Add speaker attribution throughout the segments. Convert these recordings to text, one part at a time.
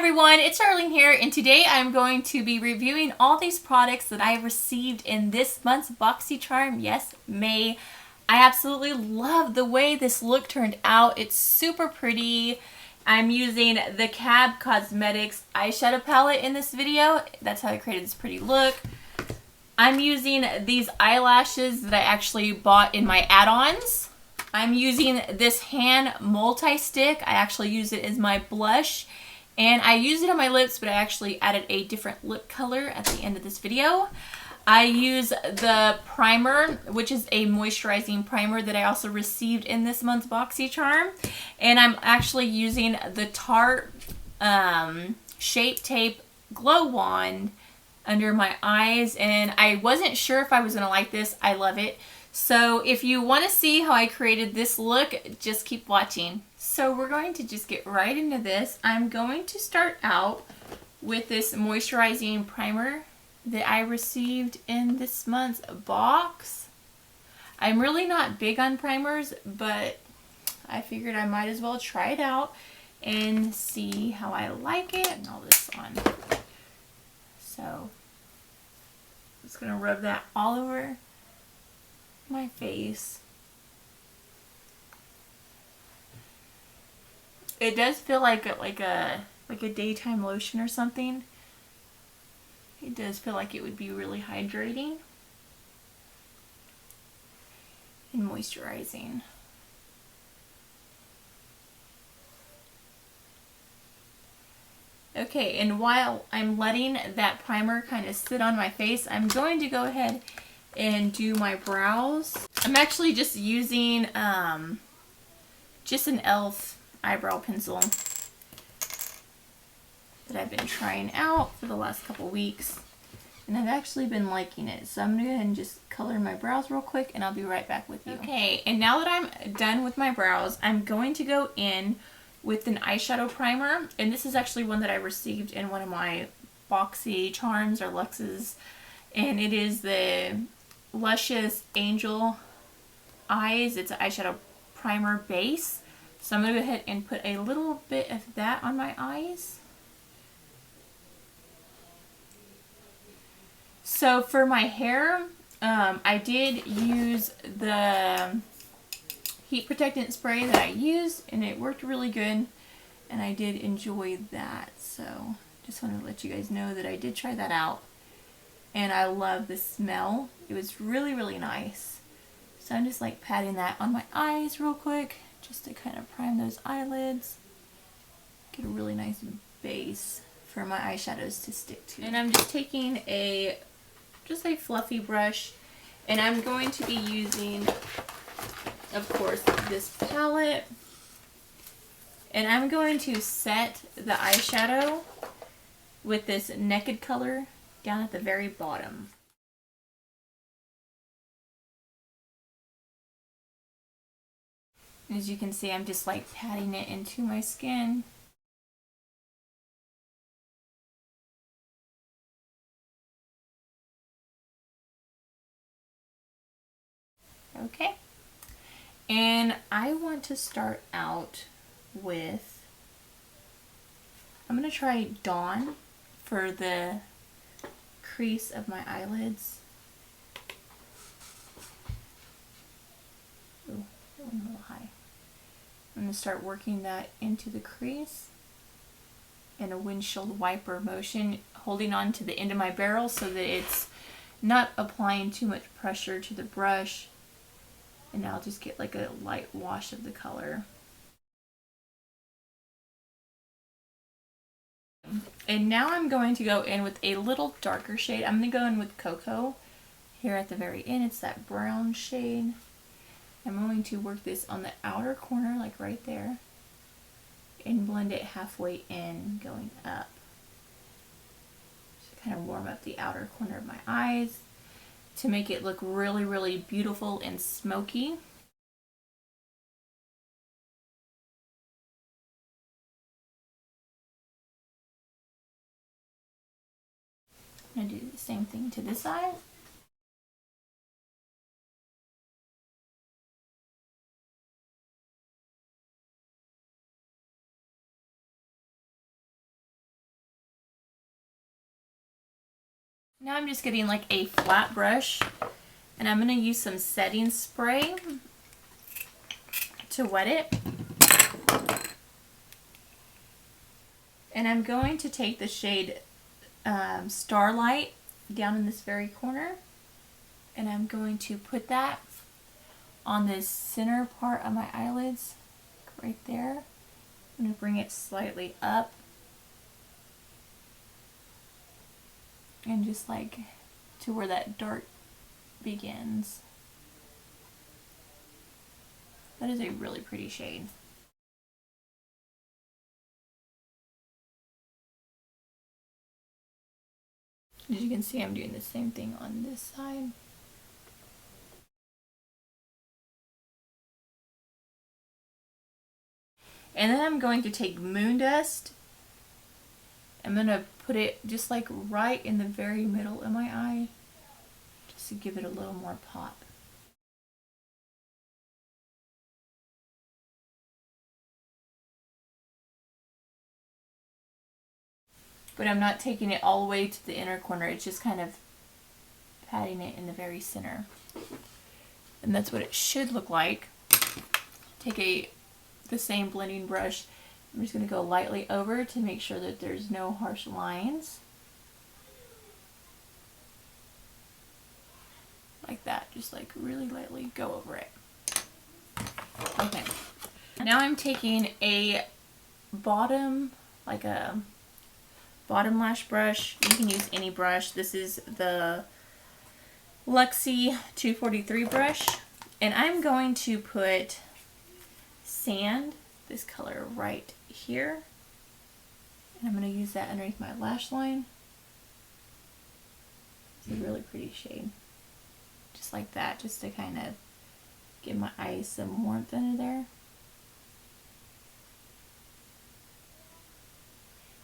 Speaker 1: everyone, it's Arlene here, and today I'm going to be reviewing all these products that I received in this month's Boxycharm, yes, May. I absolutely love the way this look turned out. It's super pretty. I'm using the Cab Cosmetics eyeshadow palette in this video. That's how I created this pretty look. I'm using these eyelashes that I actually bought in my add-ons. I'm using this hand multi-stick. I actually use it as my blush. And I use it on my lips, but I actually added a different lip color at the end of this video. I use the primer, which is a moisturizing primer that I also received in this month's Boxycharm. And I'm actually using the Tarte Shape Tape Glow Wand under my eyes. And I wasn't sure if I was going to like this. I love it. So if you want to see how I created this look, just keep watching. So we're going to just get right into this. I'm going to start out with this moisturizing primer that I received in this month's box. I'm really not big on primers, but I figured I might as well try it out and see how I like it. And all this on. So I'm just going to rub that all over my face. It does feel like a daytime lotion or something. It does feel like it would be really hydrating and moisturizing. Okay, and while I'm letting that primer kind of sit on my face, I'm going to go ahead and do my brows. I'm actually just using just an e.l.f. eyebrow pencil that I've been trying out for the last couple weeks, and I've actually been liking it. So I'm gonna go ahead and just color my brows real quick, and I'll be right back with you. Okay, and now that I'm done with my brows, I'm going to go in with an eyeshadow primer, and this is actually one that I received in one of my Boxycharms or Luxes, and it is the Luscious Angel Eyes. It's an eyeshadow primer base. So I'm going to go ahead and put a little bit of that on my eyes. So for my hair, I did use the heat protectant spray that I used, and it worked really good, and I did enjoy that. So just wanted to let you guys know that I did try that out, and I love the smell. It was really, really nice. So I'm just like patting that on my eyes real quick, just to kind of prime those eyelids. Get a really nice base for my eyeshadows to stick to. And I'm just taking just a fluffy brush, and I'm going to be using, of course, this palette. And I'm going to set the eyeshadow with this Naked color down at the very bottom. As you can see, I'm just like patting it into my skin. Okay. And I want to start out with, I'm going to try Dawn for the crease of my eyelids. Ooh, that went a little high. I'm going to start working that into the crease in a windshield wiper motion, holding on to the end of my barrel so that it's not applying too much pressure to the brush, and I'll just get like a light wash of the color. And now I'm going to go in with a little darker shade. I'm going to go in with Cocoa here at the very end. It's that brown shade. I'm going to work this on the outer corner, like right there, and blend it halfway in, going up. Just kind of warm up the outer corner of my eyes to make it look really, really beautiful and smoky. I'm going to do the same thing to this eye. Now I'm just getting like a flat brush, and I'm going to use some setting spray to wet it. And I'm going to take the shade Starlight down in this very corner, and I'm going to put that on this center part of my eyelids, right there. I'm going to bring it slightly up, and just like to where that dark begins. That is a really pretty shade. As you can see, I'm doing the same thing on this side. And then I'm going to take Moon Dust. I'm going to put it just like right in the very middle of my eye, just to give it a little more pop. But I'm not taking it all the way to the inner corner, it's just kind of patting it in the very center. And that's what it should look like. Take the same blending brush. I'm just going to go lightly over to make sure that there's no harsh lines. Like that, just like really lightly go over it. Okay. Now I'm taking a bottom lash brush. You can use any brush. This is the Luxie 243 brush. And I'm going to put Sand, this color right here. And I'm going to use that underneath my lash line. It's a really pretty shade. Just like that, just to kind of give my eyes some warmth under there.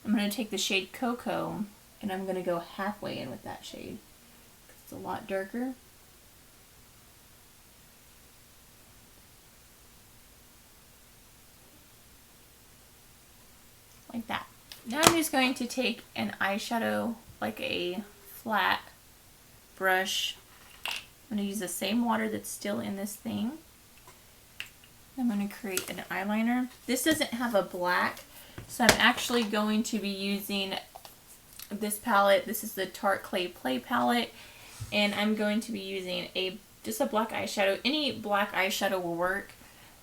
Speaker 1: I'm going to take the shade Cocoa, and I'm going to go halfway in with that shade. It's a lot darker. Like that. Now I'm just going to take an eyeshadow, like a flat brush. I'm going to use the same water that's still in this thing. I'm going to create an eyeliner. This doesn't have a black, so I'm actually going to be using this palette. This is the Tarte Clay Play palette, and I'm going to be using just a black eyeshadow. Any black eyeshadow will work,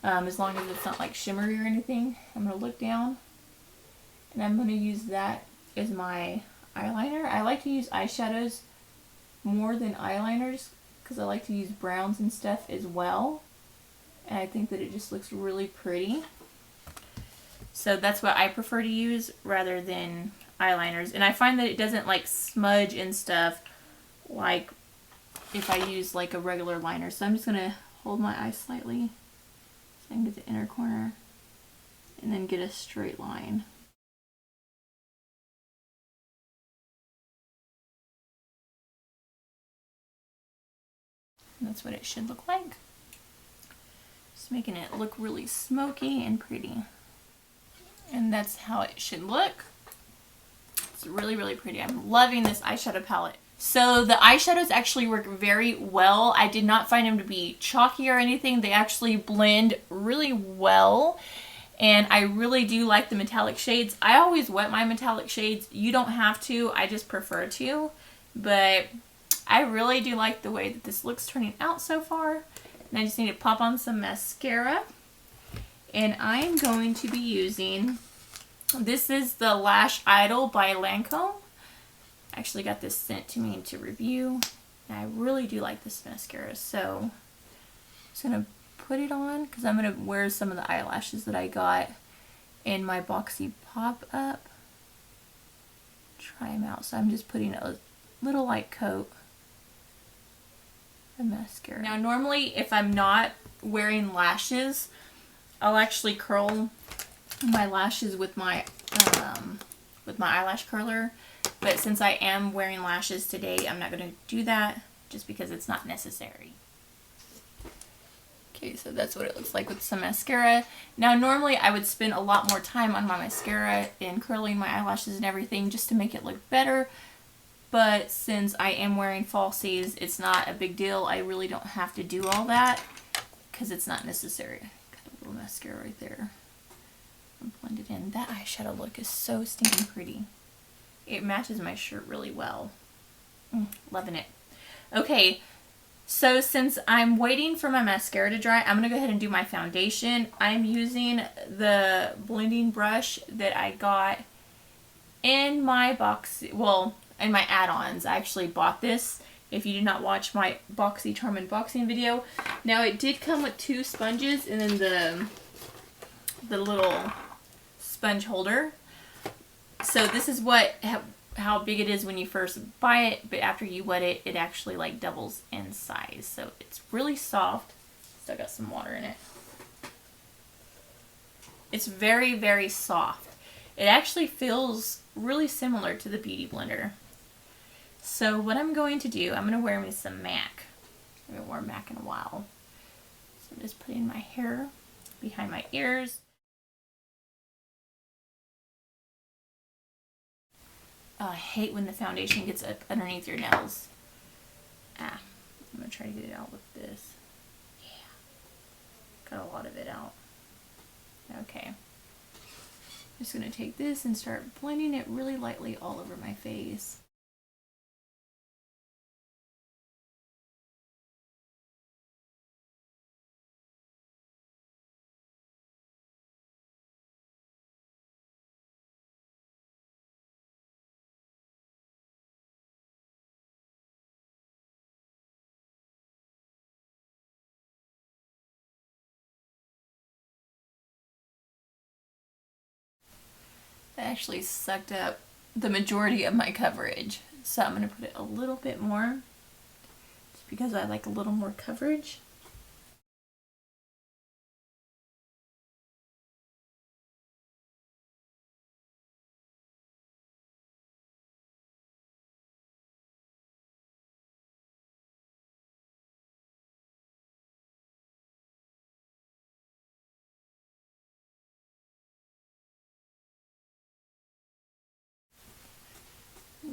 Speaker 1: as long as it's not like shimmery or anything. I'm going to look down, and I'm going to use that as my eyeliner. I like to use eyeshadows more than eyeliners because I like to use browns and stuff as well, and I think that it just looks really pretty. So that's what I prefer to use rather than eyeliners. And I find that it doesn't like smudge and stuff like if I use like a regular liner. So I'm just going to hold my eye slightly so I can get the inner corner and then get a straight line. And that's what it should look like. Just making it look really smoky and pretty. And that's how it should look. It's really, really pretty. I'm loving this eyeshadow palette. So the eyeshadows actually work very well. I did not find them to be chalky or anything. They actually blend really well. And I really do like the metallic shades. I always wet my metallic shades. You don't have to. I just prefer to. But I really do like the way that this looks turning out so far. And I just need to pop on some mascara. And I'm going to be using, this is the Lash Idol by Lancome. I actually got this sent to me to review. And I really do like this mascara. So I'm just going to put it on because I'm going to wear some of the eyelashes that I got in my Boxy pop-up. Try them out. So I'm just putting a little light coat of mascara. Now normally if I'm not wearing lashes, I'll actually curl my lashes with my eyelash curler, but since I am wearing lashes today, I'm not going to do that just because it's not necessary. Okay, so that's what it looks like with some mascara. Now normally I would spend a lot more time on my mascara and curling my eyelashes and everything just to make it look better, but since I am wearing falsies, it's not a big deal. I really don't have to do all that because it's not necessary. Got a little mascara right there. And blend it in. That eyeshadow look is so stinking pretty. It matches my shirt really well. Loving it. Okay, so since I'm waiting for my mascara to dry, I'm going to go ahead and do my foundation. I'm using the blending brush that I got in my box, well, in my add-ons. I actually bought this if you did not watch my Boxycharm unboxing video. Now, it did come with 2 sponges and then the little sponge holder. So this is how big it is when you first buy it, but after you wet it, it actually like doubles in size. So it's really soft. Still got some water in it. It's very, very soft. It actually feels really similar to the Beauty Blender. So what I'm going to do, I'm going to wear me some MAC. I haven't worn MAC in a while. So I'm just putting my hair behind my ears. Oh, I hate when the foundation gets up underneath your nails. I'm going to try to get it out with this. Yeah. Got a lot of it out. Okay. I'm just going to take this and start blending it really lightly all over my face. That actually sucked up the majority of my coverage. So I'm going to put it a little bit more just because I like a little more coverage.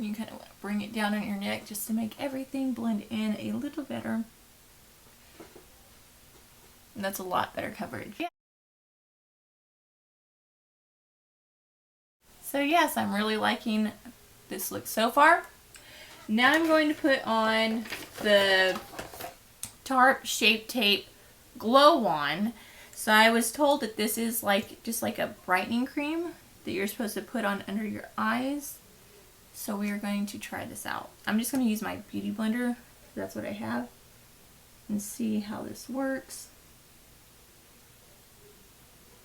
Speaker 1: You kind of want to bring it down on your neck just to make everything blend in a little better. And that's a lot better coverage. Yeah. So yes, I'm really liking this look so far. Now I'm going to put on the Tarte Shape Tape Glow On. So I was told that this is like just like a brightening cream that you're supposed to put on under your eyes. So we are going to try this out. I'm just going to use my Beauty Blender, that's what I have, and see how this works.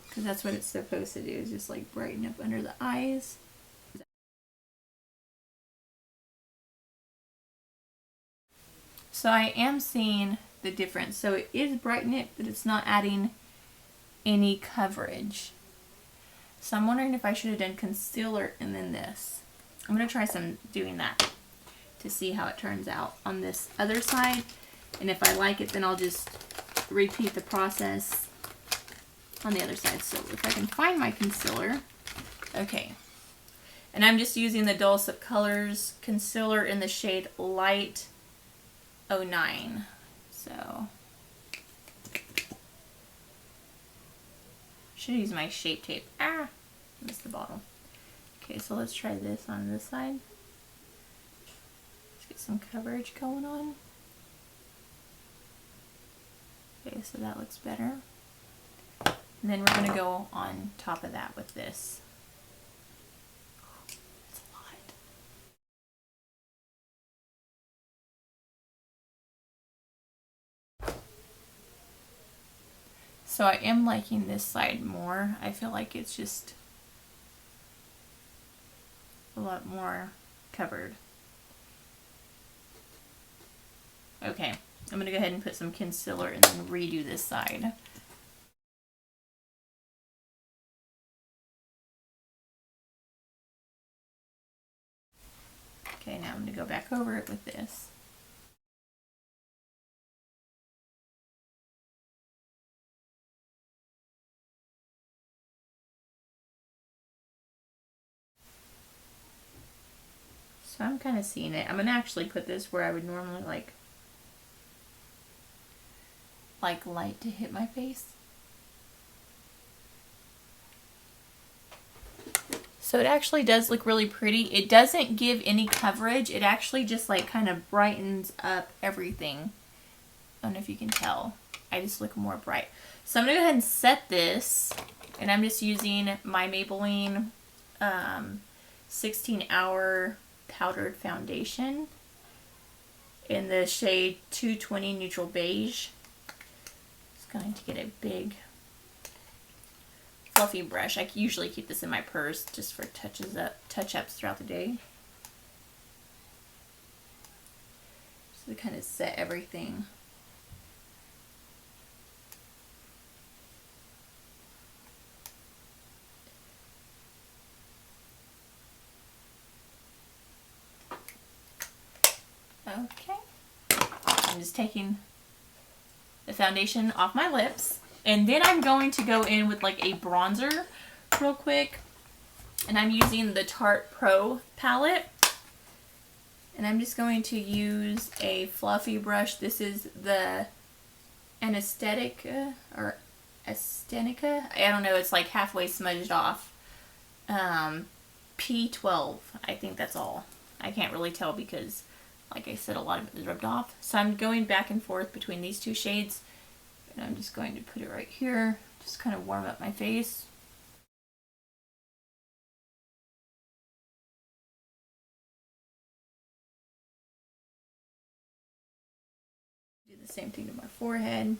Speaker 1: Because that's what it's supposed to do, is just like brighten up under the eyes. So I am seeing the difference. So it is brightening it, but it's not adding any coverage. So I'm wondering if I should have done concealer and then this. I'm going to try doing that to see how it turns out on this other side. And if I like it, then I'll just repeat the process on the other side. So if I can find my concealer. Okay. And I'm just using the Dulcet Colors concealer in the shade Light 09. So should use my Shape Tape. Missed the bottle. Okay, so let's try this on this side. Let's get some coverage going on. Okay, so that looks better. And then we're going to go on top of that with this. That's a lot. So I am liking this side more. I feel like it's just a lot more covered. Okay, I'm going to go ahead and put some concealer and then redo this side. Okay, now I'm going to go back over it with this. So I'm kind of seeing it. I'm going to actually put this where I would normally like light to hit my face. So it actually does look really pretty. It doesn't give any coverage. It actually just like kind of brightens up everything. I don't know if you can tell. I just look more bright. So I'm going to go ahead and set this. And I'm just using my Maybelline 16-hour powdered foundation in the shade 220 Neutral Beige. Just going to get a big fluffy brush. I usually keep this in my purse just for touch-ups throughout the day. So to kind of set everything. Okay. I'm just taking the foundation off my lips. And then I'm going to go in with like a bronzer real quick. And I'm using the Tarte Pro palette. And I'm just going to use a fluffy brush. This is the Anesthetica or Astenica. I don't know, it's like halfway smudged off. P12, I think that's all. I can't really tell because, like I said, a lot of it is rubbed off. So I'm going back and forth between these two shades. And I'm just going to put it right here. Just kind of warm up my face. Do the same thing to my forehead.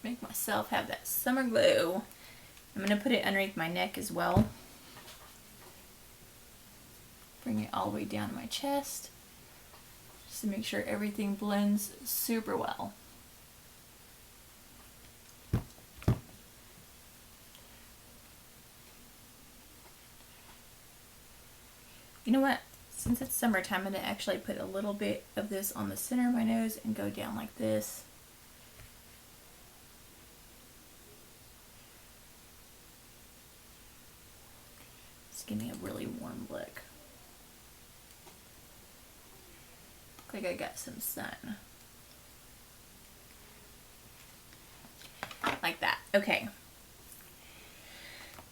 Speaker 1: Make myself have that summer glow. I'm going to put it underneath my neck as well. Bring it all the way down to my chest. Just to make sure everything blends super well. You know what? Since it's summertime, I'm going to actually put a little bit of this on the center of my nose and go down like this. Just give me a really warm look. Like I got some sun. Like that. Okay.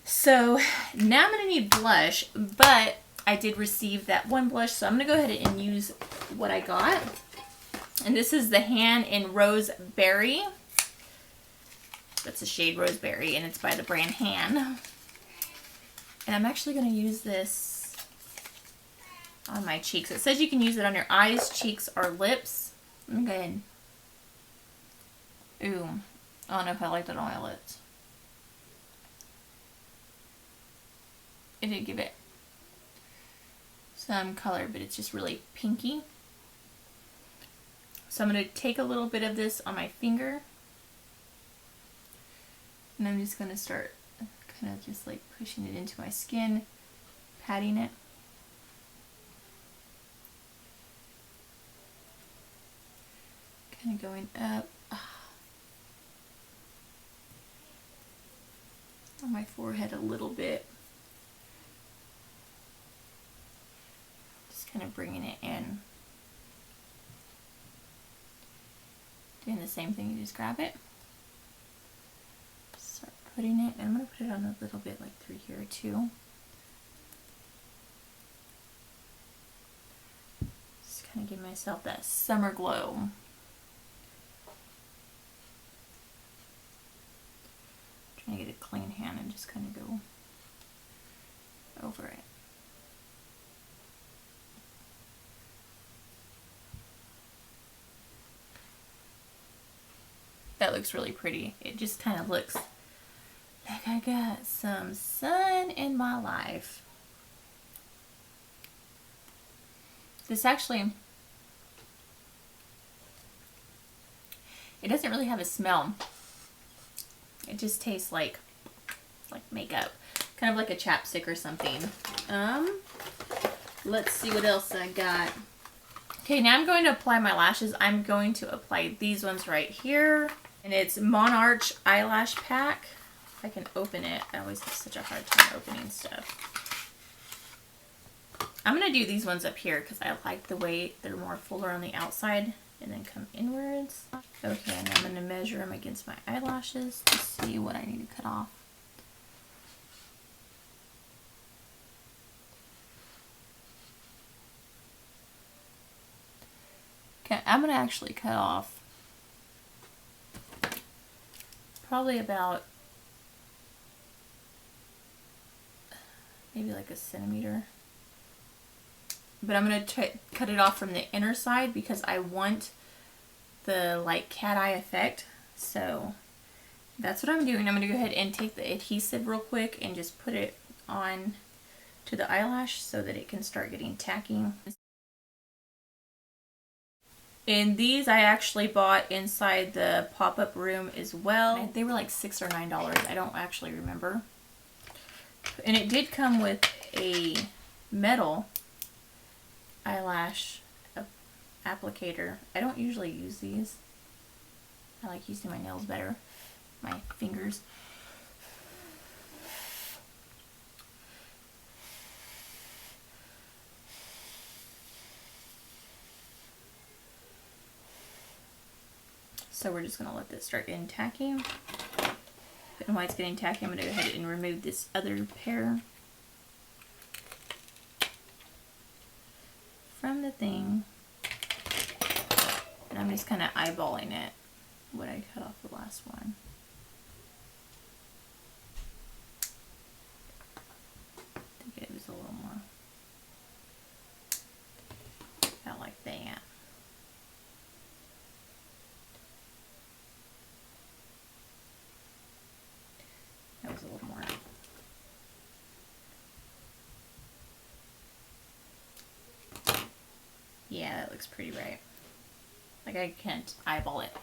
Speaker 1: So now I'm going to need blush, but I did receive that one blush, so I'm going to go ahead and use what I got. And this is the Han in Roseberry. That's the shade Roseberry, and it's by the brand Han. And I'm actually going to use this on my cheeks. It says you can use it on your eyes, cheeks, or lips. Let me go ahead. Ooh, I don't know if I like that on my lips. It did give it some color, but it's just really pinky. So I'm going to take a little bit of this on my finger. And I'm just going to start kind of just like pushing it into my skin, patting it. Kind of going up on my forehead a little bit. Just kind of bringing it in. Doing the same thing, you just grab it. Start putting it, and I'm going to put it on a little bit like through here too. Just kind of give myself that summer glow. Trying to get a clean hand and just kind of go over it. That looks really pretty. It just kind of looks like I got some sun in my life. This actually, it doesn't really have a smell. It just tastes like makeup. Kind of like a chapstick or something. Let's see what else I got. Okay, now I'm going to apply my lashes. I'm going to apply these ones right here. And it's Monarch Eyelash Pack. if I can open it. I always have such a hard time opening stuff. I'm going to do these ones up here because I like the way they're more fuller on the outside and then come inwards. Okay, and I'm going to measure them against my eyelashes to see what I need to cut off. Okay, I'm going to actually cut off probably about maybe like a centimeter. But I'm going to cut it off from the inner side because I want the like cat eye effect. So that's what I'm doing. I'm going to go ahead and take the adhesive real quick and just put it on to the eyelash so that it can start getting tacky. And these I actually bought inside the pop-up room as well. They were like $6 or $9. I don't actually remember. And it did come with a metal eyelash applicator. I don't usually use these. I like using my nails better. My fingers. So we're just going to let this start getting tacky. And while it's getting tacky, I'm going to go ahead and remove this other pair from the thing. And I'm just kind of eyeballing it, what I cut off the last one. I think it was a little more, about like that. That was a little more. Yeah, that looks pretty right. Like I can't eyeball it.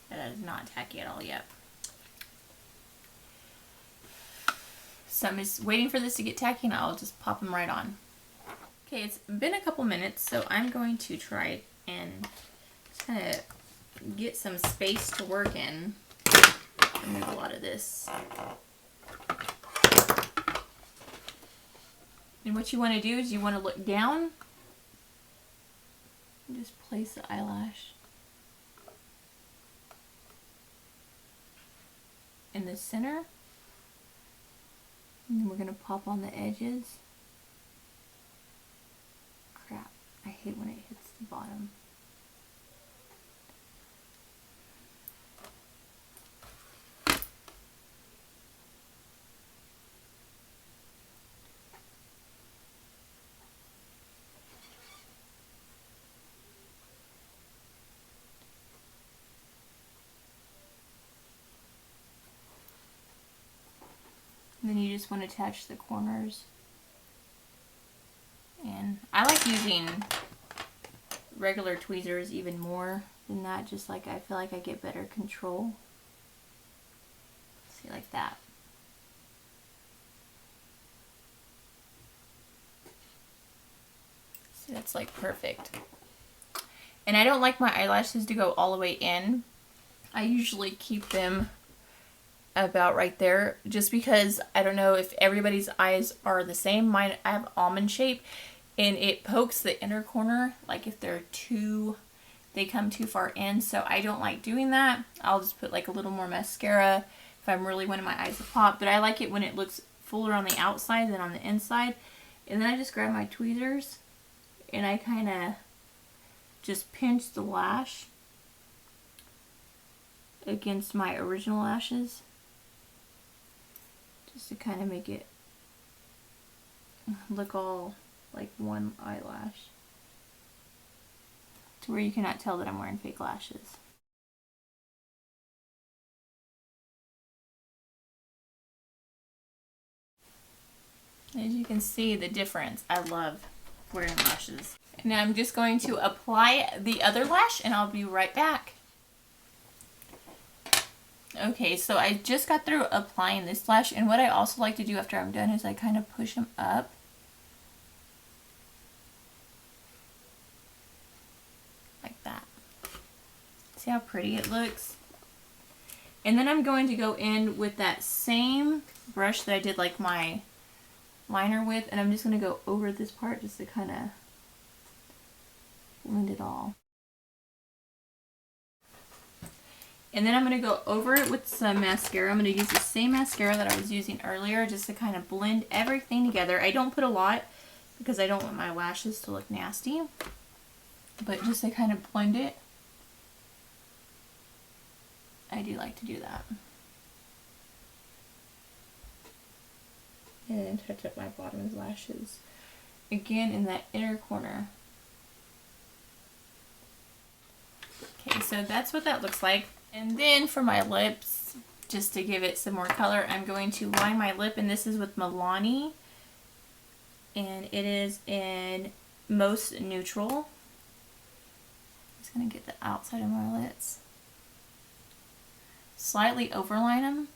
Speaker 1: That is not tacky at all yet. So I'm just waiting for this to get tacky and I'll just pop them right on. Okay, it's been a couple minutes, so I'm going to try and just kind of get some space to work in. Remove a lot of this. And what you want to do is you want to look down and just place the eyelash in the center. And then we're going to pop on the edges. Crap, I hate when it hits the bottom. And then you just want to attach the corners. And I like using regular tweezers even more than that, just like I feel like I get better control. See, like that. See, that's like perfect. And I don't like my eyelashes to go all the way in. I usually keep them about right there, just because I don't know if everybody's eyes are the same. Mine, I have almond shape, and it pokes the inner corner, like if they're they come too far in, so I don't like doing that. I'll just put like a little more mascara if I'm really wanting my eyes to pop, but I like it when it looks fuller on the outside than on the inside. And then I just grab my tweezers and I kind of just pinch the lash against my original lashes, just to kind of make it look all like one eyelash, to where you cannot tell that I'm wearing fake lashes. As you can see the difference, I love wearing lashes. And now I'm just going to apply the other lash and I'll be right back. Okay, so I just got through applying this lash, and what I also like to do after I'm done is I kind of push them up. Like that. See how pretty it looks? And then I'm going to go in with that same brush that I did like my liner with, and I'm just going to go over this part just to kind of blend it all. And then I'm going to go over it with some mascara. I'm going to use the same mascara that I was using earlier just to kind of blend everything together. I don't put a lot because I don't want my lashes to look nasty, but just to kind of blend it, I do like to do that. And then touch up my bottom lashes. Again, in that inner corner. Okay, so that's what that looks like. And then for my lips, just to give it some more color, I'm going to line my lip, and this is with Milani. And it is in Most Neutral. I'm just going to get the outside of my lips. Slightly overline them.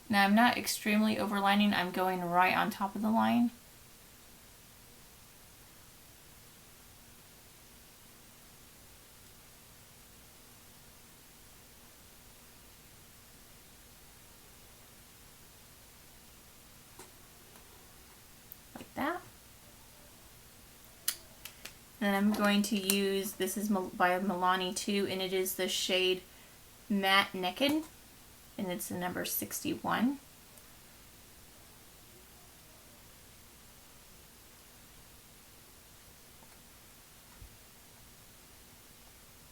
Speaker 1: Now I'm not extremely overlining, I'm going right on top of the line. Like that. And I'm going to use, this is by Milani too, and it is the shade Matte Naked. And it's the number 61.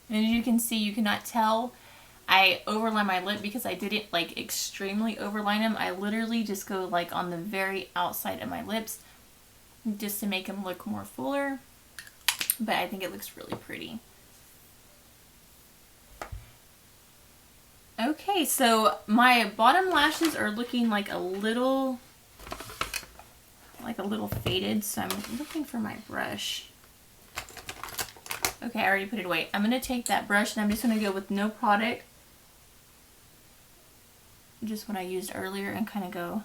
Speaker 1: And as you can see, you cannot tell I overline my lip because I didn't like extremely overline them. I literally just go like on the very outside of my lips just to make them look more fuller. But I think it looks really pretty. Okay, so my bottom lashes are looking like a little faded, so I'm looking for my brush. Okay, I already put it away. I'm going to take that brush and I'm just going to go with no product, just what I used earlier, and kind of go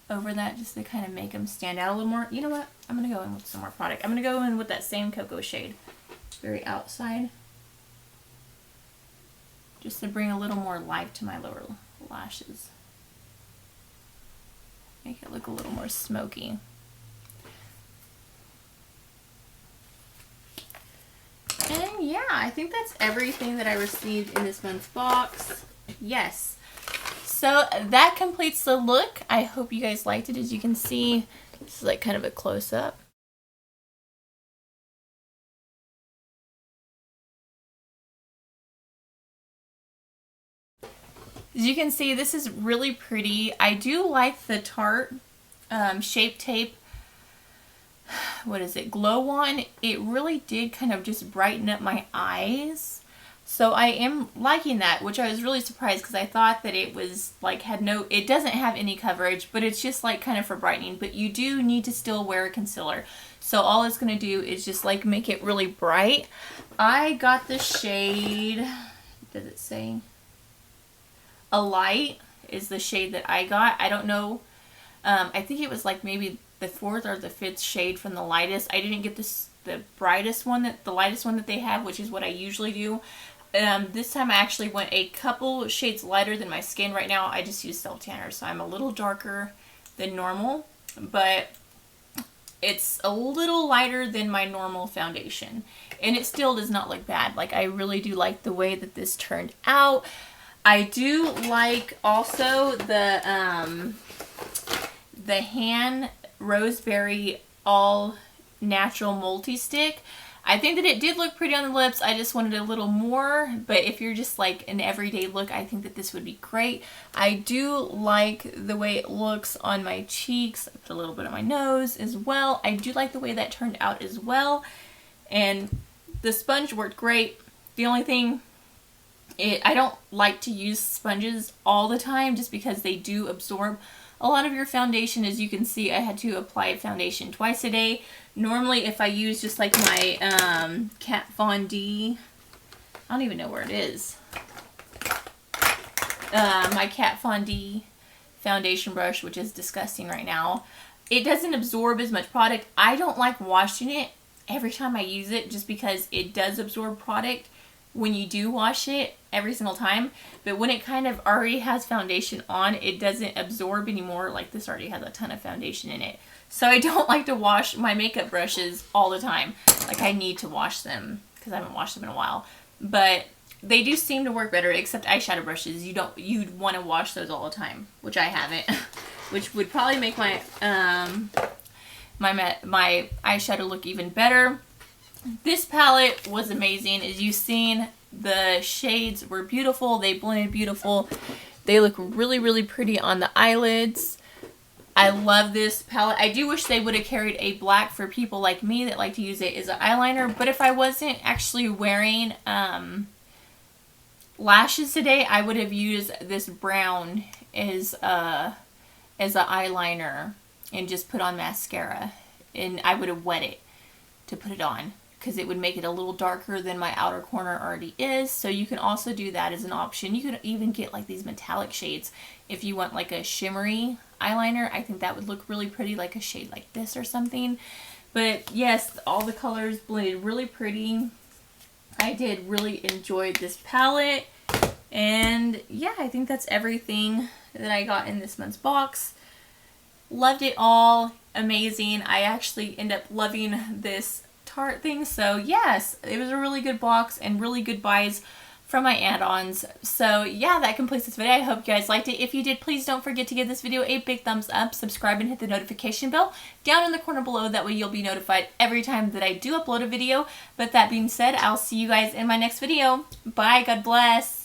Speaker 1: over that just to kind of make them stand out a little more. You know what? I'm going to go in with some more product. I'm going to go in with that same cocoa shade, very outside, just to bring a little more life to my lower lashes. Make it look a little more smoky. And yeah, I think that's everything that I received in this month's box. Yes. So that completes the look. I hope you guys liked it. As you can see, this is like kind of a close-up. As you can see, this is really pretty. I do like the Tarte Shape Tape, what is it, Glow Wand. It really did kind of just brighten up my eyes. So I am liking that, which I was really surprised because I thought that it was like it doesn't have any coverage, but it's just like kind of for brightening. But you do need to still wear a concealer. So all it's going to do is just like make it really bright. I got the shade, does it say? A Light is the shade that I got. I don't know. I think it was like maybe the 4th or the 5th shade from the lightest. I didn't get the lightest one that they have, which is what I usually do. This time I actually went a couple shades lighter than my skin. Right now I just use self tanner, so I'm a little darker than normal, but it's a little lighter than my normal foundation, and it still does not look bad. Like, I really do like the way that this turned out. I do like also the hand Roseberry all natural multi-stick. I think that it did look pretty on the lips. I just wanted a little more, but if you're just like an everyday look, I think that this would be great. I do like the way it looks on my cheeks. I put a little bit on my nose as well. I do like the way that turned out as well, and the sponge worked great. The only thing, I don't like to use sponges all the time just because they do absorb a lot of your foundation. As you can see, I had to apply foundation twice a day. Normally, if I use just like my Kat Von D, I don't even know where it is. My Kat Von D foundation brush, which is disgusting right now. It doesn't absorb as much product. I don't like washing it every time I use it just because it does absorb product when you do wash it every single time. But when it kind of already has foundation on, it doesn't absorb anymore. Like this already has a ton of foundation in it. So I don't like to wash my makeup brushes all the time. Like I need to wash them because I haven't washed them in a while. But they do seem to work better, except eyeshadow brushes. You'd want to wash those all the time, which I haven't. Which would probably make my my eyeshadow look even better. This palette was amazing. As you've seen, the shades were beautiful. They blended beautiful. They look really, really pretty on the eyelids. I love this palette. I do wish they would have carried a black for people like me that like to use it as an eyeliner. But if I wasn't actually wearing lashes today, I would have used this brown as an eyeliner and just put on mascara. And I would have wet it to put it on, because it would make it a little darker than my outer corner already is. So you can also do that as an option. You could even get like these metallic shades if you want like a shimmery eyeliner. I think that would look really pretty, like a shade like this or something. But yes, all the colors blended really pretty. I did really enjoy this palette. And yeah, I think that's everything that I got in this month's box. Loved it all. Amazing. I actually end up loving this Tarte thing. So yes, it was a really good box and really good buys from my add-ons. So yeah, that completes this video. I hope you guys liked it. If you did, please don't forget to give this video a big thumbs up, subscribe, and hit the notification bell down in the corner below. That way you'll be notified every time that I do upload a video. But that being said, I'll see you guys in my next video. Bye. God bless.